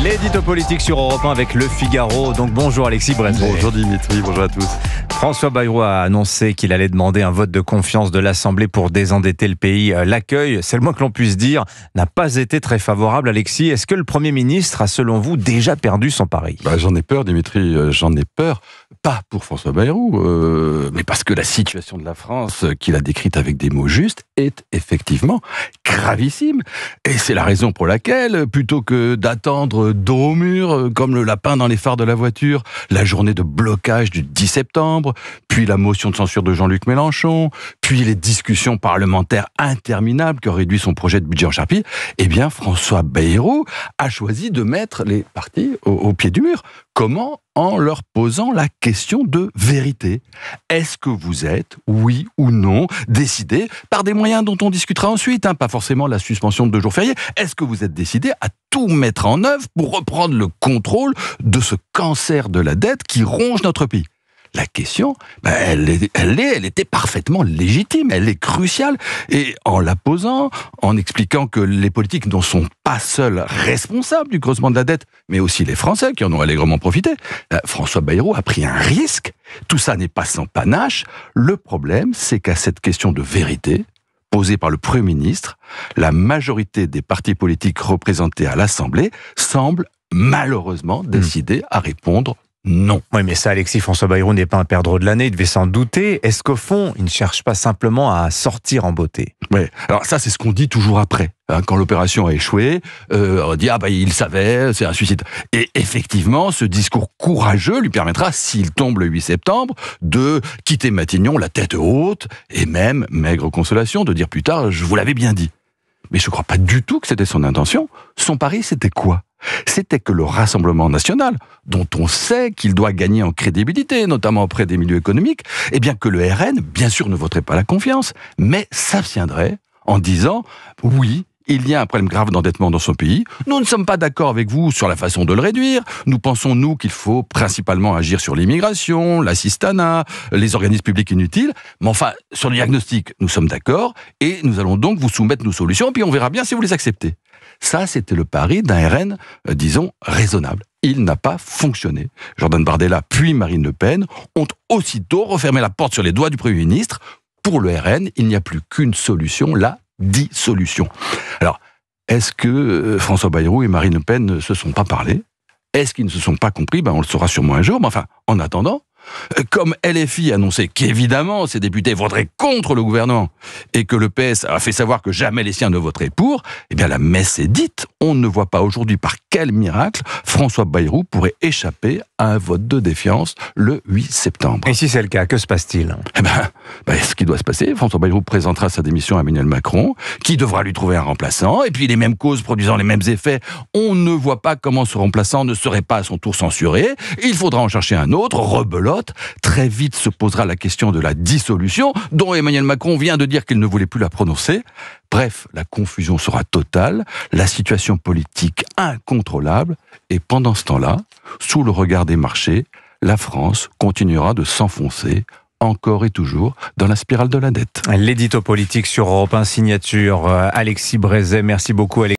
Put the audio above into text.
L'édito politique sur Europe 1 avec Le Figaro. Donc bonjour Alexis Brézé. Bonjour Dimitri, bonjour à tous. François Bayrou a annoncé qu'il allait demander un vote de confiance de l'Assemblée pour désendetter le pays. L'accueil, c'est le moins que l'on puisse dire, n'a pas été très favorable. Alexis, est-ce que le Premier ministre a selon vous déjà perdu son pari ? J'en ai peur Dimitri, j'en ai peur. Pas pour François Bayrou, mais parce que la situation de la France, qu'il a décrite avec des mots justes, est effectivement gravissime. Et c'est la raison pour laquelle, plutôt que d'attendre dos au mur, comme le lapin dans les phares de la voiture, la journée de blocage du 10 septembre, puis la motion de censure de Jean-Luc Mélenchon, puis les discussions parlementaires interminables qui ont réduit son projet de budget en charpie, eh bien François Bayrou a choisi de mettre les partis au pied du mur. Comment ? En leur posant la question de vérité. Est-ce que vous êtes, oui ou non, décidé par des moyens dont on discutera ensuite, pas forcément la suspension de 2 jours fériés, est-ce que vous êtes décidé à tout mettre en œuvre pour reprendre le contrôle de ce cancer de la dette qui ronge notre pays ? La question, elle était parfaitement légitime, elle est cruciale. Et en la posant, en expliquant que les politiques n'en sont pas seuls responsables du creusement de la dette, mais aussi les Français qui en ont allègrement profité, François Bayrou a pris un risque. Tout ça n'est pas sans panache. Le problème, c'est qu'à cette question de vérité, posée par le Premier ministre, la majorité des partis politiques représentés à l'Assemblée semble malheureusement décidée à répondre non. Oui, mais ça, Alexis, François Bayrou n'est pas un perdreau de l'année, il devait s'en douter. Est-ce qu'au fond, il ne cherche pas simplement à sortir en beauté ? Oui, alors ça, c'est ce qu'on dit toujours après. Quand l'opération a échoué, on dit « Ah il savait, c'est un suicide ». Et effectivement, ce discours courageux lui permettra, s'il tombe le 8 septembre, de quitter Matignon la tête haute, et même, maigre consolation, de dire plus tard « Je vous l'avais bien dit ». Mais je ne crois pas du tout que c'était son intention. Son pari, c'était quoi ? C'était que le Rassemblement national, dont on sait qu'il doit gagner en crédibilité, notamment auprès des milieux économiques, eh bien que le RN, bien sûr, ne voterait pas la confiance, mais s'abstiendrait en disant « Oui, il y a un problème grave d'endettement dans son pays. Nous ne sommes pas d'accord avec vous sur la façon de le réduire. Nous pensons, nous, qu'il faut principalement agir sur l'immigration, l'assistanat, les organismes publics inutiles. Mais enfin, sur le diagnostic, nous sommes d'accord et nous allons donc vous soumettre nos solutions, puis on verra bien si vous les acceptez. » Ça, c'était le pari d'un RN, disons, raisonnable. Il n'a pas fonctionné. Jordan Bardella puis Marine Le Pen ont aussitôt refermé la porte sur les doigts du Premier ministre. Pour le RN, il n'y a plus qu'une solution, la dissolution. Alors, est-ce que François Bayrou et Marine Le Pen ne se sont pas parlé ? Est-ce qu'ils ne se sont pas compris ? On le saura sûrement un jour, mais enfin, en attendant, comme LFI annonçait qu'évidemment ses députés voteraient contre le gouvernement et que le PS a fait savoir que jamais les siens ne voteraient pour, eh bien la messe est dite. On ne voit pas aujourd'hui par quel miracle François Bayrou pourrait échapper à un vote de défiance le 8 septembre. Et si c'est le cas, que se passe-t-il ? Ce qui doit se passer, François Bayrou présentera sa démission à Emmanuel Macron, qui devra lui trouver un remplaçant, et puis les mêmes causes produisant les mêmes effets, on ne voit pas comment ce remplaçant ne serait pas à son tour censuré. Il faudra en chercher un autre, rebelote. Très vite se posera la question de la dissolution, dont Emmanuel Macron vient de dire qu'il ne voulait plus la prononcer. Bref, la confusion sera totale, la situation politique incontrôlable, et pendant ce temps-là, sous le regard des marchés, la France continuera de s'enfoncer encore et toujours dans la spirale de la dette. L'édito politique sur Europe 1, signature Alexis Brézé. Merci beaucoup Alexis.